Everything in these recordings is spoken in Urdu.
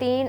3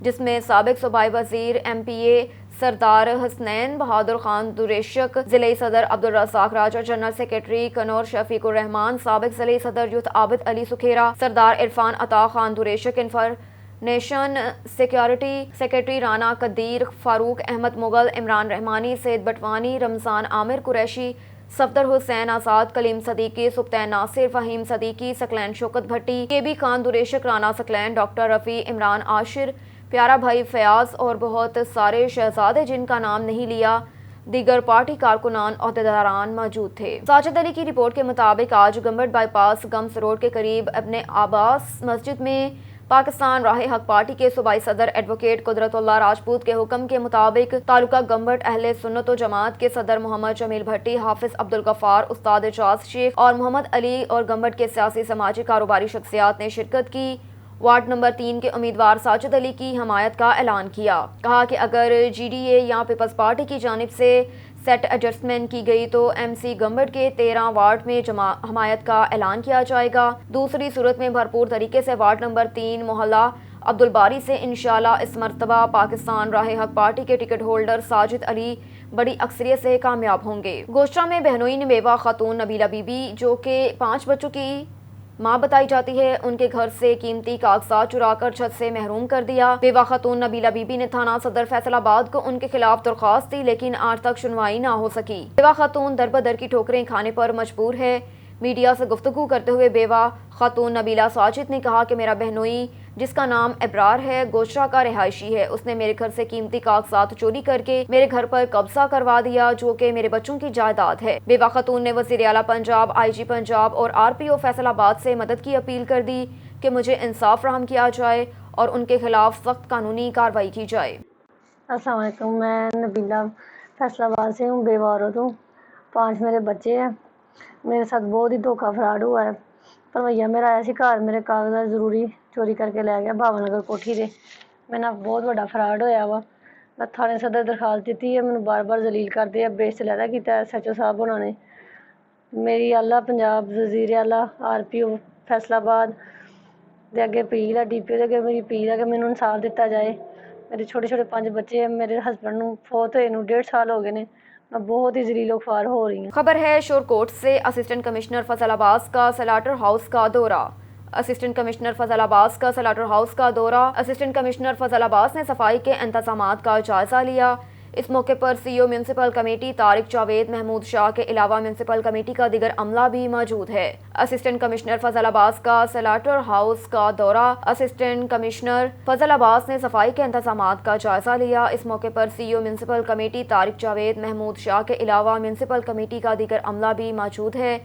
جس میں سابق صوبائی وزیر MPA سردار حسنین بہادر خان دوریشک، ضلعی صدر عبدالرزاق راجہ، جنرل سیکریٹری کنور شفیق الرحمان، سابق ضلعی صدر youth Abid Ali Sukhera, Sardar Irfan Ata Khan Dreshak, information security secretary Rana Qadeer, Farooq Ahmed Mughal, Imran Rehmani, Syed Batwani, Ramzan Amir Qureshi, Safdar Hussain Azad, Kaleem Siddiqui, Sibtain Nasir, Faheem Siddiqui, Saqlain Shaukat Bhatti, KB Khan Dreshak, Rana Saqlain, doctor Rafi, Imran Asher, پیارا بھائی فیاض اور بہت سارے شہزادے جن کا نام نہیں لیا، دیگر پارٹی کارکنان عہدیداران موجود تھے۔ ساجد علی کی رپورٹ کے مطابق آج گمبٹ بائی پاس گمس روڈ کے قریب ابن عباس مسجد میں پاکستان راہ حق پارٹی کے صوبائی صدر ایڈوکیٹ قدرت اللہ راجپوت کے حکم کے مطابق تعلقہ گمبٹ اہل سنت و جماعت کے صدر محمد جمیل بھٹی، حافظ عبدالغفار، استاد اعجاز شیخ اور محمد علی اور گمبٹ کے سیاسی سماجی کاروباری شخصیات نے شرکت کی۔ وارڈ نمبر 3 کے امیدوار ساجد علی کی حمایت کا اعلان کیا۔ کہا کہ اگر GDA یا پیپلز پارٹی کی جانب سے سیٹ ایڈجسٹمنٹ کی گئی تو MC گمبٹ کے 13 وارڈ میں حمایت کا اعلان کیا جائے گا۔ دوسری صورت میں بھرپور طریقے سے وارڈ نمبر 3 محلہ عبدالباری سے انشاءاللہ اس مرتبہ پاکستان راہ حق پارٹی کے ٹکٹ ہولڈر ساجد علی بڑی اکثریت سے کامیاب ہوں گے۔ گوشٹا میں بہنوئی نے بیوہ خاتون نبیلہ بی بی، جو کہ 5 بچوں کی ماں بتائی جاتی ہے، ان کے گھر سے قیمتی کاغذات چرا کر چھت سے محروم کر دیا۔ بیوہ خاتون نبیلہ بی بی نے تھانہ صدر فیصل آباد کو ان کے خلاف درخواست دی، لیکن آج تک سنوائی نہ ہو سکی۔ بیوہ خاتون در بدر کی ٹھوکریں کھانے پر مجبور ہے۔ میڈیا سے گفتگو کرتے ہوئے بیوہ خاتون نبیلہ ساجد نے کہا کہ میرا بہنوئی، جس کا نام ابرار ہے، گوشرا کا رہائشی ہے، اس نے میرے گھر سے قیمتی کاغذات چوری کر کے میرے گھر پر قبضہ کروا دیا، جو کہ میرے بچوں کی جائیداد ہے۔ بیوہ خاتون نے وزیر اعلیٰ پنجاب، IG پنجاب اور RPO فیصل آباد سے مدد کی اپیل کر دی کہ مجھے انصاف فراہم کیا جائے اور ان کے خلاف سخت قانونی کارروائی کی جائے۔ السلام علیکم، میں نبیلہ فیصل آباد سے ہوں، بیوہ عورت ہوں، 5 میرے بچے ہیں۔ میرے ساتھ بہت ہی دھوکہ فراڈ ہوا ہے۔ پرویہ میرا آیا سی گھر، میرے کاغذات ضروری چوری کر کے لے گیا بھاون نگر کوٹھی سے۔ میں نہ بہت بڑا فراڈ ہویا وا۔ میں تھانے صدر درخواست دیتی ہے، میں بار بار ذلیل کر دیا، بیش علیحدہ کیتا ہے SHO صاحب ہونا نے۔ میری اعلیٰ پنجاب وزیر اعلیٰ RPO فیصل آباد دے اگے اپیل ہے، DPO دے اگے میری اپیل ہے کہ مینوں انصاف دتا جائے۔ میرے چھوٹے چھوٹے 5 بچے ہیں، میرے ہسبینڈ نوں فوت ہوئے نوں 1.5 سال ہو گئے نے۔ میں بہت ہی ذلیل و خوار ہو رہی ہوں۔ خبر ہے شور کوٹ سے، اسسٹنٹ کمشنر فضل عباس کا سلاٹر ہاؤس کا دورہ۔ اسسٹنٹ کمشنر فضل عباس کا سلاٹر ہاؤس کا دورہ۔ اسسٹنٹ کمشنر فضل عباس نے صفائی کے انتظامات کا جائزہ لیا۔ اس موقع پر CO municipal committee Tariq Javed Mehmood Shah کے علاوہ میونسپل کمیٹی کا دیگر عملہ بھی موجود ہے۔ اسسٹنٹ کمشنر فضل عباس کا سلاٹر ہاؤس کا دورہ۔ اسسٹنٹ کمشنر فضل عباس نے صفائی کے انتظامات کا جائزہ لیا۔ اس موقع پر CO municipal committee Tariq Javed Mehmood Shah کے علاوہ میونسپل کمیٹی کا دیگر عملہ بھی موجود ہے۔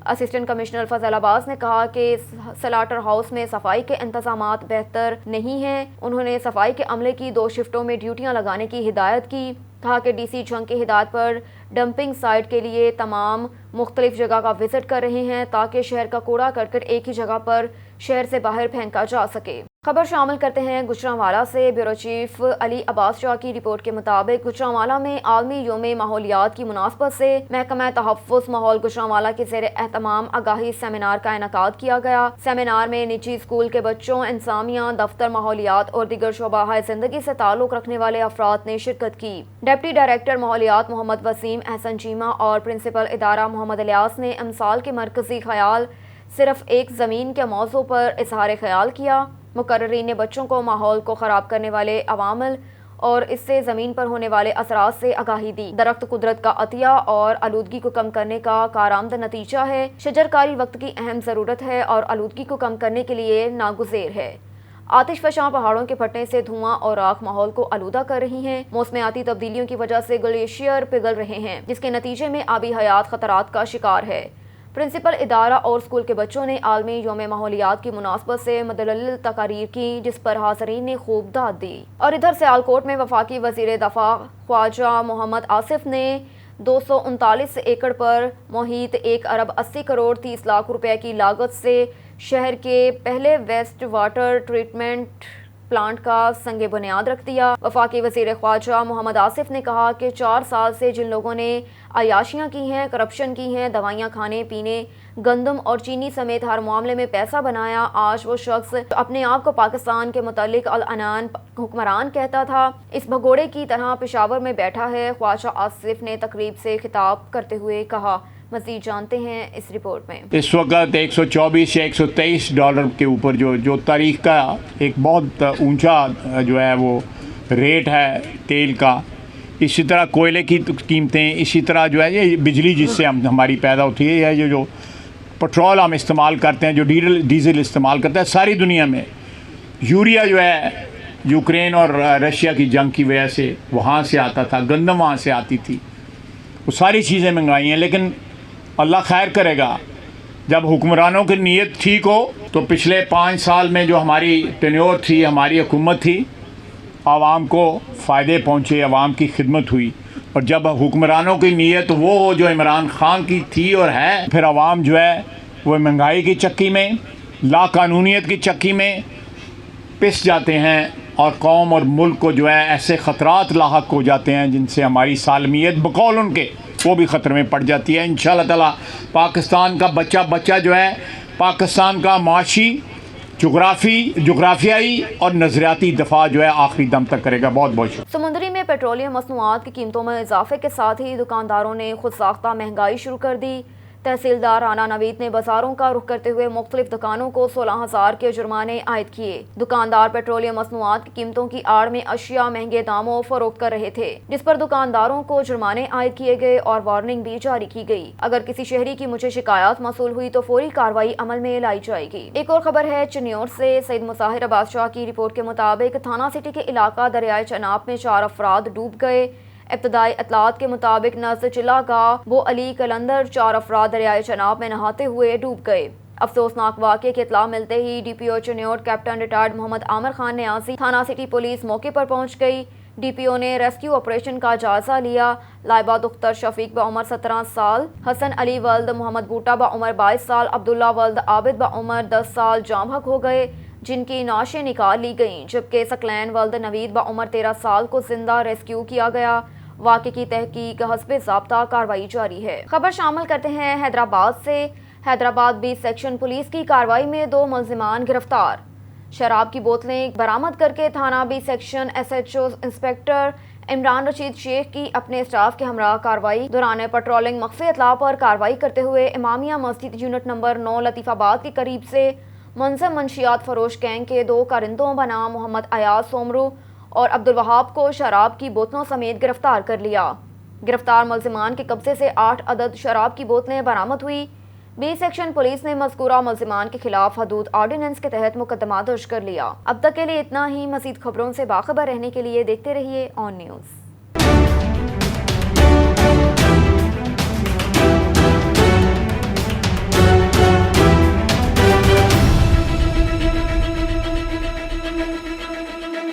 اسسٹنٹ کمشنر فضل عباس نے کہا کہ سلاٹر ہاؤس میں صفائی کے انتظامات بہتر نہیں ہیں۔ انہوں نے صفائی کے عملے کی 2 شفٹوں میں ڈیوٹیاں لگانے کی ہدایت کی۔ کہا کہ DC جھنگ کی ہدایت پر ڈمپنگ سائٹ کے لیے تمام مختلف جگہ کا وزٹ کر رہے ہیں تاکہ شہر کا کوڑا کرکٹ ایک ہی جگہ پر شہر سے باہر پھینکا جا سکے۔ خبر شامل کرتے ہیں گجرانوالہ سے۔ بیورو چیف علی عباس شاہ کی رپورٹ کے مطابق گجرانوالہ میں عالمی یوم ماحولیات کی مناسبت سے محکمہ تحفظ ماحول گجرانوالہ کے زیر اہتمام آگاہی سیمینار کا انعقاد کیا گیا۔ سیمینار میں نجی اسکول کے بچوں، انتظامیہ، دفتر ماحولیات اور دیگر شعبہ زندگی سے تعلق رکھنے والے افراد نے شرکت کی۔ ڈپٹی ڈائریکٹر ماحولیات محمد وسیم احسن چیمہ اور پرنسپل ادارہ محمد الیاس نے امسال کے مرکزی خیال صرف ایک زمین کے موضوع پر اظہار خیال کیا۔ مقررین نے بچوں کو ماحول کو خراب کرنے والے عوامل اور اس سے زمین پر ہونے والے اثرات سے آگاہی دی۔ درخت قدرت کا عطیہ اور آلودگی کو کم کرنے کا کارآمد نتیجہ ہے۔ شجرکاری وقت کی اہم ضرورت ہے اور آلودگی کو کم کرنے کے لیے ناگزیر ہے۔ آتش فشاں پہاڑوں کے پھٹنے سے دھواں اور راکھ ماحول کو آلودہ کر رہی ہیں۔ موسمیاتی تبدیلیوں کی وجہ سے گلیشیئر پگھل رہے ہیں، جس کے نتیجے میں آبی حیات خطرات کا شکار ہے۔ پرنسپل ادارہ اور اسکول کے بچوں نے عالمی یوم ماحولیات کی مناسبت سے متعدد تقاریر کی، جس پر حاضرین نے خوب داد دی۔ اور ادھر سیالکوٹ میں وفاقی وزیر دفاع خواجہ محمد آصف نے 239 ایکڑ پر محیط 1 ارب 80 کروڑ 30 لاکھ روپے کی لاگت سے شہر کے پہلے ویسٹ واٹر ٹریٹمنٹ پلانٹ کا سنگ بنیاد رکھ دیا۔ وفاقی وزیر خارجہ محمد آصف نے کہا کہ 4 سال سے جن لوگوں نے عیاشیاں کی ہیں، کرپشن کی ہیں، دوائیاں کھانے پینے، گندم اور چینی سمیت ہر معاملے میں پیسہ بنایا، آج وہ شخص اپنے آپ کو پاکستان کے متعلق العنان حکمران کہتا تھا، اس بھگوڑے کی طرح پشاور میں بیٹھا ہے۔ خواجہ آصف نے تقریب سے خطاب کرتے ہوئے کہا۔ مزید جانتے ہیں اس رپورٹ میں۔ اس وقت 124 یا 123 ڈالر کے اوپر جو تاریخ کا ایک بہت اونچا جو ہے وہ ریٹ ہے تیل کا، اسی طرح کوئلے کی قیمتیں، اسی طرح جو ہے یہ بجلی جس سے ہماری پیدا ہوتی ہے، یا جو پٹرول ہم استعمال کرتے ہیں، جو ڈیزل استعمال کرتے ہیں، ساری دنیا میں یوریا جو ہے یوکرین اور رشیا کی جنگ کی وجہ سے وہاں سے آتا تھا، گندم وہاں سے آتی تھی، وہ ساری چیزیں منگائی ہیں۔ لیکن اللہ خیر کرے گا، جب حکمرانوں کی نیت ٹھیک ہو تو پچھلے 5 سال میں جو ہماری ٹینیور تھی، ہماری حکومت تھی، عوام کو فائدے پہنچے، عوام کی خدمت ہوئی۔ اور جب حکمرانوں کی نیت وہ ہو جو عمران خان کی تھی اور ہے، پھر عوام جو ہے وہ مہنگائی کی چکی میں، لا قانونیت کی چکی میں پس جاتے ہیں، اور قوم اور ملک کو جو ہے ایسے خطرات لاحق ہو جاتے ہیں جن سے ہماری سالمیت بقول ان کے وہ بھی خطرے میں پڑ جاتی ہے۔ انشاءاللہ تعالی پاکستان کا بچہ جو ہے، پاکستان کا معاشی، جغرافیائی اور نظریاتی دفاع جو ہے آخری دم تک کرے گا۔ بہت بہت شکریہ۔ سمندری میں پیٹرولیم مصنوعات کی قیمتوں میں اضافے کے ساتھ ہی دکانداروں نے خود ساختہ مہنگائی شروع کر دی۔ تحصیلدار رانا نوید نے بازاروں کا رخ کرتے ہوئے مختلف دکانوں کو 16,000 کے جرمانے عائد کیے۔ دکاندار پیٹرولیم مصنوعات کی قیمتوں کی آڑ میں اشیاء مہنگے داموں فروخت کر رہے تھے، جس پر دکانداروں کو جرمانے عائد کیے گئے اور وارننگ بھی جاری کی گئی۔ اگر کسی شہری کی مجھے شکایات موصول ہوئی تو فوری کارروائی عمل میں لائی جائے گی۔ ایک اور خبر ہے چنیور سے۔ سید مظاہر عباس شاہ کی رپورٹ کے مطابق تھانہ سٹی کے علاقہ دریائے چناب میں 4 افراد ڈوب گئے۔ ابتدائی اطلاعات کے مطابق نزد چلا گاہ بو علی کلندر 4 افراد دریائے چناب میں نہاتے ہوئے ڈوب گئے۔ افسوسناک واقعے کی اطلاع ملتے ہی ڈی پی او چنیور کیپٹن ریٹائرڈ محمد عامر خان نیازی تھانہ سٹی پولیس موقع پر پہنچ گئی۔ ڈی پی او نے ریسکیو آپریشن کا جائزہ لیا۔ لائبہ دختر شفیق بعمر 17 سال، حسن علی ولد محمد بوٹا بعمر 22 سال، عبداللہ ولد عابد بعمر 10 سال جاں بحق ہو گئے، جن کی نعشیں نکال لی گئیں، جبکہ سکلین ولد نوید بعمر 13 سال کو زندہ ریسکیو کیا گیا۔ واقعے کی تحقیق حسب ضابطہ کارروائی جاری ہے۔ خبر شامل کرتے ہیں حیدرآباد سے۔ حیدرآباد بی سیکشن پولیس کی کارروائی میں 2 ملزمان گرفتار۔ شراب کی بوتلیں برآمد کر کے تھانہ B section S H O inspector Imran Rashid Sheikh کی اپنے اسٹاف کے ہمراہ کارروائی دوران پیٹرولنگ مخفی اطلاع پر کارروائی کرتے ہوئے امامیہ مسجد یونٹ نمبر 9 لطیف آباد کے قریب سے منظم منشیات فروش گینگ کے 2 کارندوں بنام محمد ایاز سومرو اور عبدالوہاب کو شراب کی بوتلوں سمیت گرفتار کر لیا۔ گرفتار ملزمان کے قبضے سے 8 عدد شراب کی بوتلیں برآمد ہوئی۔ بی سیکشن پولیس نے مذکورہ ملزمان کے خلاف حدود آرڈیننس کے تحت مقدمہ درج کر لیا۔ اب تک کے لیے اتنا ہی۔ مزید خبروں سے باخبر رہنے کے لیے دیکھتے رہیے آن نیوز۔